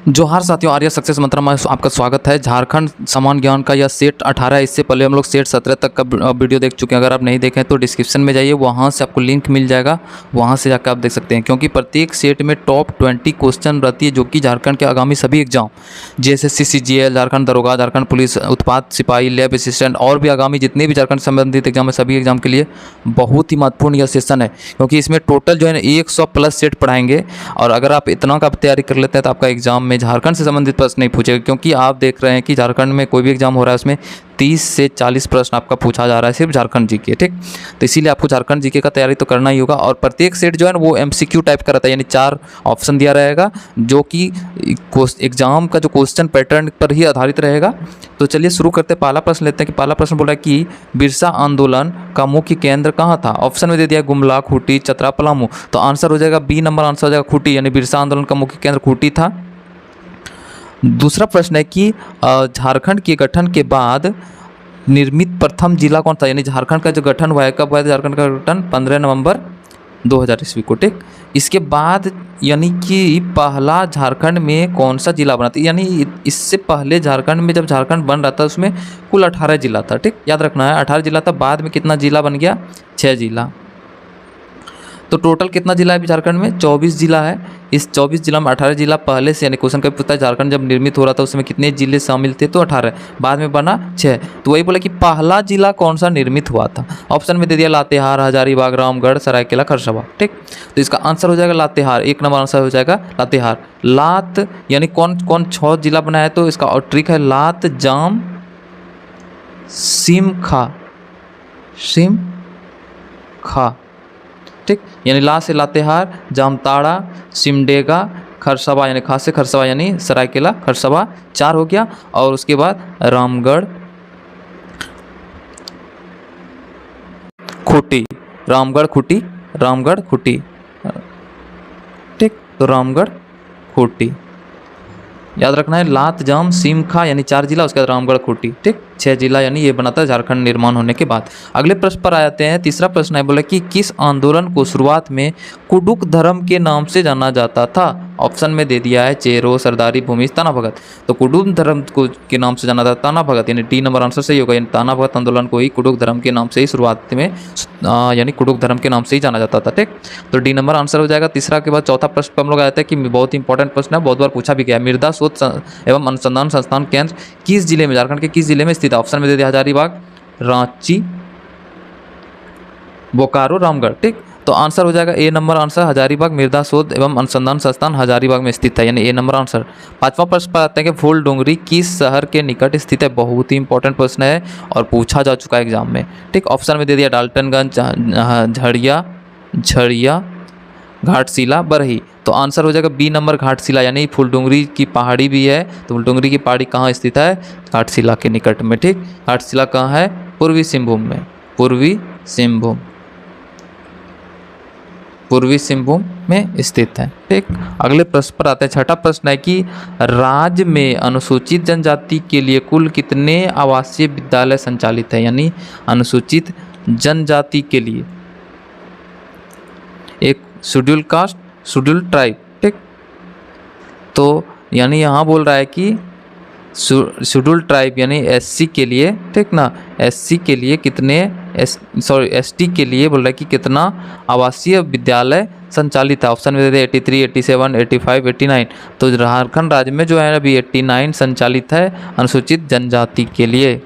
जोहार साथियों, आर्या सक्सेस मंत्र में आपका स्वागत है। झारखंड समान ज्ञान का यह सेट 18 है। इससे पहले हम लोग सेट 17 तक का वीडियो देख चुके हैं। अगर आप नहीं देखें तो डिस्क्रिप्शन में जाइए, वहाँ से आपको लिंक मिल जाएगा, वहाँ से जाकर आप देख सकते हैं। क्योंकि प्रत्येक सेट में टॉप 20 क्वेश्चन रहती है, जो कि झारखंड के आगामी सभी एग्जाम JSSC CGL, झारखंड दरोगा, झारखंड पुलिस, उत्पाद सिपाही, लैब असिस्टेंट और भी आगामी जितने भी झारखंड संबंधित एग्जाम है, सभी एग्जाम के लिए बहुत ही महत्वपूर्ण यह सेशन है। क्योंकि इसमें टोटल जो है 100+ सेट पढ़ाएंगे, और अगर आप इतना का तैयारी कर लेते हैं तो आपका एग्जाम में झारखंड से संबंधित प्रश्न नहीं पूछेगा। क्योंकि आप देख रहे हैं कि झारखंड में कोई भी एग्जाम हो रहा है, उसमें 30 से 40 प्रश्न आपका पूछा जा रहा है, सिर्फ झारखंड जीके। ठीक, तो इसीलिए आपको झारखंड जीके का तैयारी तो करना ही होगा। और प्रत्येक सेट जो है ना वो MCQ टाइप का रहता है, यानी 4 ऑप्शन दिया रहेगा, जो कि एग्जाम का जो क्वेश्चन पैटर्न पर ही आधारित रहेगा। तो चलिए शुरू करते हैं। पहला प्रश्न लेते हैं कि पहला प्रश्न बोल रहा है कि बिरसा आंदोलन का मुख्य केंद्र कहाँ था। ऑप्शन में दे दिया गुमला, खूंटी, चतरा, पलामू। तो आंसर हो जाएगा बी नंबर, आंसर हो जाएगा खूंटी, यानी बिरसा आंदोलन का मुख्य केंद्र खूंटी था। दूसरा प्रश्न है कि झारखंड के गठन के बाद निर्मित प्रथम जिला कौन था, यानी झारखंड का जो गठन हुआ है, कब हुआ था झारखंड का गठन? 15 नवंबर 2000 ईस्वी को। ठीक, इसके बाद यानी कि पहला झारखंड में कौन सा जिला बना था, यानी इससे पहले झारखंड में जब झारखंड बन रहा था उसमें कुल 18 जिला था। ठीक, याद रखना है 18 जिला था। बाद में कितना जिला बन गया? 6 जिला। तो टोटल कितना जिला है झारखंड में? 24 जिला है। इस 24 जिला में 18 जिला पहले से, यानी क्वेश्चन का पूछता है झारखंड जब निर्मित हो रहा था उसमें कितने जिले शामिल थे, तो 18, बाद में बना 6। तो वही बोला कि पहला जिला कौन सा निर्मित हुआ था। ऑप्शन में दे दिया लातेहार, हजारीबाग, रामगढ़, सरायकेला, खरसावां। ठीक, तो इसका आंसर हो जाएगा लातेहार, 1 नंबर आंसर हो जाएगा लातेहार। लात यानी कौन कौन 6 जिला बनाया, तो इसका और ट्रिक है लात, जाम, सिमखा, सिमखा। ठीक, यानी ला से लातेहार, जामताड़ा, सिमडेगा, खरसावां, यानी खा से खरसावां यानी सरायकेला, खरसावां 4 हो गया। और उसके बाद रामगढ़, खूंटी, रामगढ़, खूंटी, रामगढ़, खूंटी। ठीक, तो रामगढ़, खूंटी याद रखना है। लात, जाम, सिमखा यानी 4 जिला, उसके बाद रामगढ़, खूंटी। ठीक, 6 जिला यानी ये बनाता है झारखंड निर्माण होने के बाद। अगले प्रश्न पर आते हैं। तीसरा प्रश्न है, बोला कि किस आंदोलन को शुरुआत में कुडुक धर्म के नाम से जाना जाता था। ऑप्शन में दे दिया है चेरो, सरदारी, भूमिज, ताना भगत। तो कुडुक धर्म को के नाम से जाना था ताना भगत, यानी डी नंबर आंसर सही होगा। यानी ताना भगत आंदोलन को ही कुडुक धर्म के नाम से ही शुरुआत में यानी कुडुक धर्म के नाम से ही जाना जाता था। ठीक, तो डी नंबर आंसर हो जाएगा। तीसरा के बाद चौथा प्रश्न पर हम लोग आते हैं कि बहुत इंपॉर्टेंट प्रश्न है, बहुत बार पूछा भी गया। मृदा शोध एवं अनुसंधान संस्थान केंद्र किस जिले में, झारखंड के किस जिले में स्थित है। ऑप्शन में दे दिया हजारीबाग, रांची, बोकारो, रामगढ़। ठीक, तो आंसर हो जाएगा ए नंबर आंसर, हजारीबाग। मृदा शोध एवं अनुसंधान संस्थान हजारीबाग में स्थित है, यानी ए नंबर आंसर। पांचवा प्रश्न पर आते हैं कि फूल डोंगरी किस शहर के निकट स्थित है। बहुत ही इंपॉर्टेंट प्रश्न है और पूछा जा चुका है एग्जाम में। ठीक, ऑप्शन में दे दिया डाल्टनगंज, झड़िया, घाटशिला, बरही। तो आंसर हो जाएगा बी नंबर घाटशिला, यानी फूलडोंगरी की पहाड़ी भी है। तो फूलडोंगरी की पहाड़ी कहाँ स्थित है? घाटशिला के निकट में। ठीक, घाटशिला कहाँ है? पूर्वी सिंहभूम में, पूर्वी सिंहभूम, पूर्वी सिंहभूम में स्थित है। ठीक, अगले प्रश्न पर आते हैं। छठा प्रश्न है कि राज्य में अनुसूचित जनजाति के लिए कुल कितने आवासीय विद्यालय संचालित है, यानी अनुसूचित जनजाति के लिए। एक शेड्यूल कास्ट, शेड्यूल ट्राइब। ठीक, तो यानी यहाँ बोल रहा है कि शेड्यूल ट्राइब यानी SC के लिए, ठीक ना, SC के लिए कितने, ST के लिए बोल रहा है कि कितना आवासीय विद्यालय संचालित है। ऑप्शन में दे दिया 83, 87, 85, 89। तो झारखंड राज्य में जो है अभी 89 संचालित है अनुसूचित जनजाति के लिए।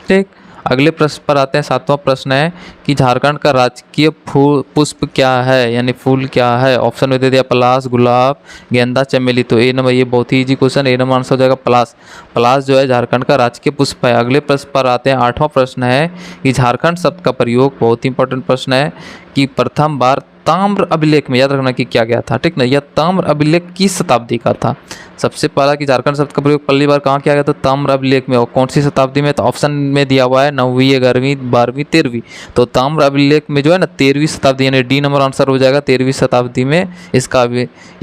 ठीक, अगले प्रश्न पर आते हैं। सातवां प्रश्न है कि झारखंड का राजकीय पुष्प क्या है, यानी फूल क्या है। ऑप्शन में दे दिया पलास, गुलाब, गेंदा, चमेली। तो ए नंबर, ये बहुत ही इजी क्वेश्चन, ए नंबर आंसर हो जाएगा पलास। पलास जो है झारखंड का राजकीय पुष्प है। अगले प्रश्न पर आते हैं। आठवां प्रश्न है कि झारखंड शब्द का प्रयोग, बहुत ही इंपॉर्टेंट प्रश्न है, कि प्रथम बार ताम्र अभिलेख में, याद रखना कि क्या गया था। ठीक ना, यह ताम्र अभिलेख किस शताब्दी का था। सबसे पहला कि झारखंड शब्द का प्रयोग पहली बार कहाँ किया गया था? ताम्र अभिलेख में। और कौन सी शताब्दी में? तो ऑप्शन में दिया हुआ है 9वीं, 11वीं, 12वीं, 13वीं। तो ताम्र अभिलेख में जो है ना 13वीं शताब्दी, यानी डी नंबर आंसर हो जाएगा 13वीं शताब्दी में इसका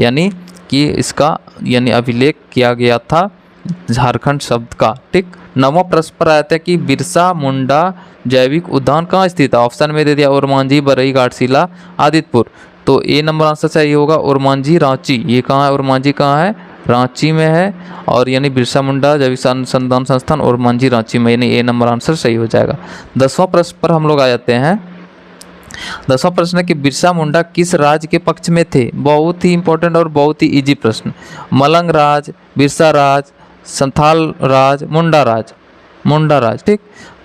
यानी कि इसका यानी अभिलेख किया गया था झारखंड शब्द का। ठीक, नौवां प्रश्न पर आया था कि बिरसा मुंडा जैविक उद्यान कहाँ स्थित है। ऑप्शन में दे दिया ओरमांझी, बरही, घाटशिला, आदितपुर। तो ए नंबर आंसर सही होगा। ओरमांझी रांची, ये कहाँ है? ओरमांझी कहाँ है? रांची में है। और यानी बिरसा मुंडा जैविक अनुसंधान संस्थान ओरमांझी रांची में, यानी ए नंबर आंसर सही हो जाएगा। 10वां प्रश्न पर हम लोग आ जाते हैं। 10वां प्रश्न है कि बिरसा मुंडा किस राज्य के पक्ष में थे? बहुत ही इंपॉर्टेंट और बहुत ही इजी प्रश्न। मलंग राज, बिरसा राज, संथाल राज, मुंडा राज। मुंडा राज, ठीक।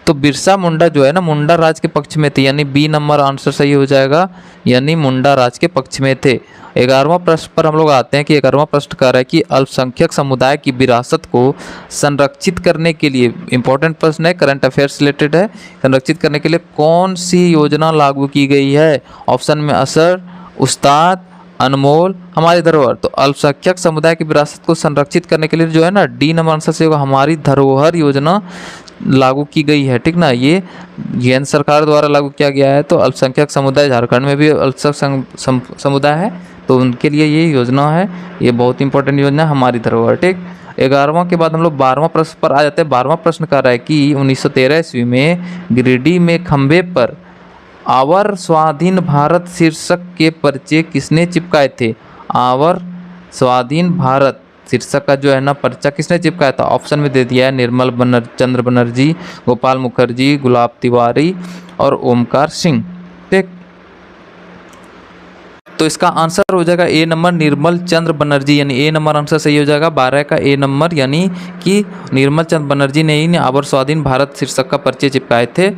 तो बिरसा मुंडा जो है ना, मुंडा राज के पक्ष में थे, यानी बी नंबर आंसर सही हो जाएगा, यानी मुंडा राज के पक्ष में थे। 11वां प्रश्न पर हम लोग आते हैं कि 11वां प्रश्न कह रहा है कि अल्पसंख्यक समुदाय की विरासत को संरक्षित करने के लिए, इंपॉर्टेंट प्रश्न है, करंट अफेयर्स रिलेटेड है, संरक्षित करने के लिए कौन सी योजना लागू की गई है? ऑप्शन में असर, उस्ताद, अनमोल, हमारी धरोहर। तो अल्पसंख्यक समुदाय की विरासत को संरक्षित करने के लिए जो है ना, डी नंबर आंसर से होगा, हमारी धरोहर योजना लागू की गई है, ठीक ना। ये केंद्र सरकार द्वारा लागू किया गया है। तो अल्पसंख्यक समुदाय, झारखंड में भी अल्पसंख्यक समुदाय है, तो उनके लिए ये योजना है, ये बहुत इंपॉर्टेंट योजना है, हमारी धरोहर, ठीक। 11वां के बाद हम लोग 12वां प्रश्न पर आ जाते हैं। 12वां प्रश्न कह रहा है कि 1913 ईस्वी में गिरिडीह में खंबे पर आवर स्वाधीन भारत शीर्षक के पर्चे किसने चिपकाए थे? आवर स्वाधीन भारत शीर्षक का जो है ना पर्चा किसने चिपकाया था? ऑप्शन में दे दिया है, निर्मल चंद्र बनर्जी, गोपाल मुखर्जी, गुलाब तिवारी और ओमकार सिंह, ठीक। तो इसका आंसर हो जाएगा ए नंबर, निर्मल चंद्र बनर्जी, यानी ए नंबर आंसर सही हो जाएगा। 12 का ए नंबर, यानी कि निर्मल चंद्र बनर्जी ने ही आवर स्वाधीन भारत शीर्षक का पर्चे चिपकाए थे।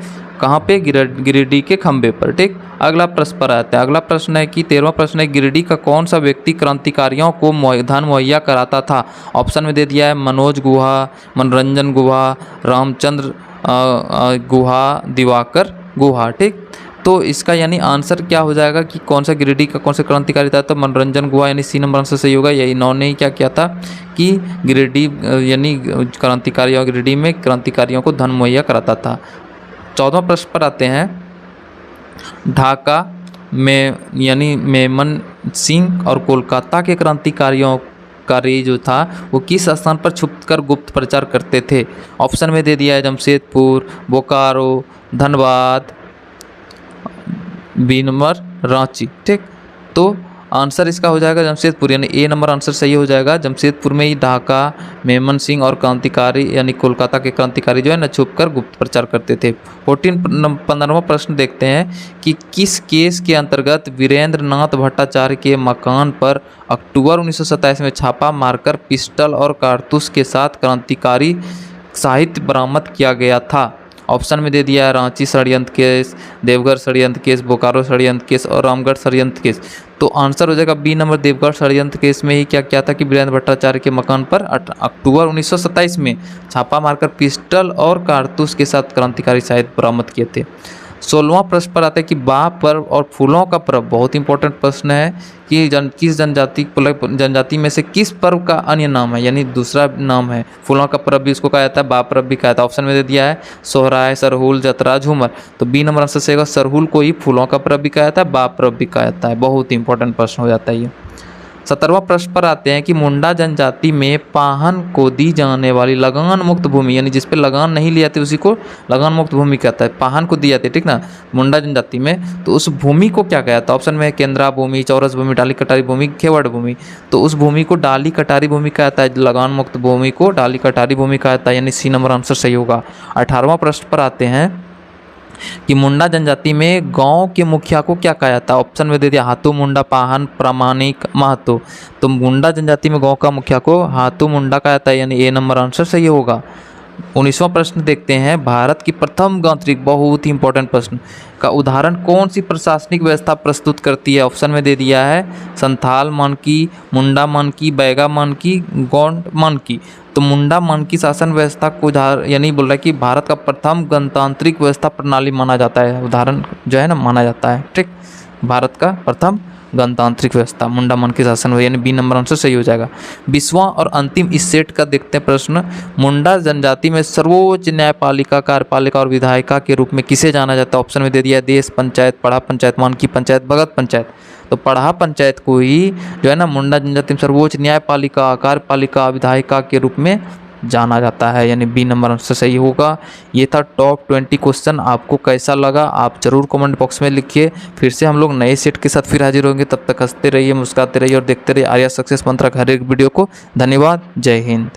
कहाँ पे? गिरिडीह के खंबे पर, ठीक। अगला प्रश्न पर आते हैं। अगला प्रश्न है कि 13वां प्रश्न है, गिरिडीह का कौन सा व्यक्ति क्रांतिकारियों को धन मुहैया कराता था? ऑप्शन में दे दिया है, मनोज गुहा, मनोरंजन गुहा, रामचंद्र गुहा, दिवाकर गुहा, ठीक। तो इसका यानी आंसर क्या हो जाएगा कि कौन सा गिरिडीह का कौन सा क्रांतिकारी था? तो मनोरंजन गुहा, यानी सी नंबर आंसर सही होगा। यही इन्होंने ही क्या किया था कि गिरिडीह यानी क्रांतिकारियों, गिरिडीह में क्रांतिकारियों को धन मुहैया कराता था। 14वां प्रश्न पर आते हैं। ढाका में यानी मेमन सिंह और कोलकाता के क्रांतिकारियों कार्य जो था वो किस स्थान पर छुपकर गुप्त प्रचार करते थे? ऑप्शन में दे दिया है, जमशेदपुर, बोकारो, धनबाद, बी नंबर रांची, ठीक। तो आंसर इसका हो जाएगा जमशेदपुर, यानी ए नंबर आंसर सही हो जाएगा। जमशेदपुर में ही ढाका, मेमन सिंह और क्रांतिकारी यानी कोलकाता के क्रांतिकारी जो है ना छुपकर गुप्त प्रचार करते थे। 15वां प्रश्न देखते हैं कि किस केस के अंतर्गत वीरेंद्र नाथ भट्टाचार्य के मकान पर अक्टूबर 1927 में छापा मारकर पिस्टल और कारतूस के साथ क्रांतिकारी साहित्य बरामद किया गया था? ऑप्शन में दे दिया है, रांची षड्यंत्र केस, देवघर षड्यंत्र केस, बोकारो षड्यंत्र केस और रामगढ़ षड्यंत्र केस। तो आंसर हो जाएगा बी नंबर, देवघर षड्यंत्र केस में ही क्या किया था कि वीरेंद्र भट्टाचार्य के मकान पर अक्टूबर 1927 में छापा मारकर पिस्टल और कारतूस के साथ क्रांतिकारी साहित्य बरामद किए थे। 16वां प्रश्न पर आता है कि बाह पर्व और फूलों का पर्व, बहुत इंपॉर्टेंट प्रश्न है कि किस जनजाति में से किस पर्व का अन्य नाम है, यानी दूसरा नाम है। फूलों का पर्व भी उसको कहा जाता है, बाह पर्व भी कहा जाता है। ऑप्शन में दे दिया है, सोहराय, सरहुल, जतरा, झूमर। तो बी नंबर आंसर से सरहुल को ही फूलों का पर्व भी कहा जाता है, बाह पर्व भी कहा जाता है। बहुत इंपॉर्टेंट प्रश्न हो जाता है ये। 17वां प्रश्न पर आते हैं कि मुंडा जनजाति में पाहन को दी जाने वाली लगान मुक्त भूमि, यानी जिस पे लगान नहीं ली जाती उसी को लगान मुक्त भूमि कहता है। पाहन को दी जाती है, ठीक ना, मुंडा जनजाति में। तो उस भूमि को क्या कहता है? ऑप्शन में केंद्रा भूमि, चौरस भूमि, डाली कटारी भूमि, खेवड़ भूमि। तो उस भूमि को डाली कटारी भूमि कहता है, लगान मुक्त भूमि को डाली कटारी भूमि कहता है, यानी सी नंबर आंसर सही होगा। 18वां प्रश्न पर आते हैं कि मुंडा जनजाति में गांव के मुखिया को क्या कहा जाता है? ऑप्शन में दे दिया, हाथू मुंडा, पाहन, प्रामाणिक, महतो। तो मुंडा जनजाति में गांव का मुखिया को हाथू मुंडा कहा जाता है, यानी ए नंबर आंसर सही होगा। 19वां प्रश्न देखते हैं। भारत की प्रथम गणतंत्र, बहुत ही इंपॉर्टेंट प्रश्न, का उदाहरण कौन सी प्रशासनिक व्यवस्था प्रस्तुत करती है? ऑप्शन में दे दिया है, संथाल मानकी, मुंडा मानकी, बैगा मानकी, गौंड मानकी। तो मुंडा मानकी शासन व्यवस्था को यानी बोल रहा है कि भारत का प्रथम गणतांत्रिक व्यवस्था प्रणाली माना जाता है, उदाहरण जो है ना माना जाता है, ठीक। भारत का प्रथम गणतांत्रिक व्यवस्था मुंडा मानकी शासन, यानी बी नंबर आंसर सही हो जाएगा। 20वां और अंतिम इस सेट का देखते हैं प्रश्न। मुंडा जनजाति में सर्वोच्च न्यायपालिका, कार्यपालिका और विधायिका के रूप में किसे जाना जाता है? ऑप्शन में दे दिया, देश पंचायत, पढ़ा पंचायत, मानकी पंचायत, भगत पंचायत। तो पढ़ा पंचायत को ही जो है ना मुंडा जनजाति में सर्वोच्च न्यायपालिका, कार्यपालिका, विधायिका के रूप में जाना जाता है, यानी बी नंबर आंसर सही होगा। ये था टॉप 20 क्वेश्चन। आपको कैसा लगा आप ज़रूर कमेंट बॉक्स में लिखिए। फिर से हम लोग नए सेट के साथ फिर हाजिर होंगे, तब तक हंसते रहिए, मुस्कुराते रहिए और देखते रहिए आर्या सक्सेस मंत्रा के हर एक वीडियो को। धन्यवाद, जय हिंद।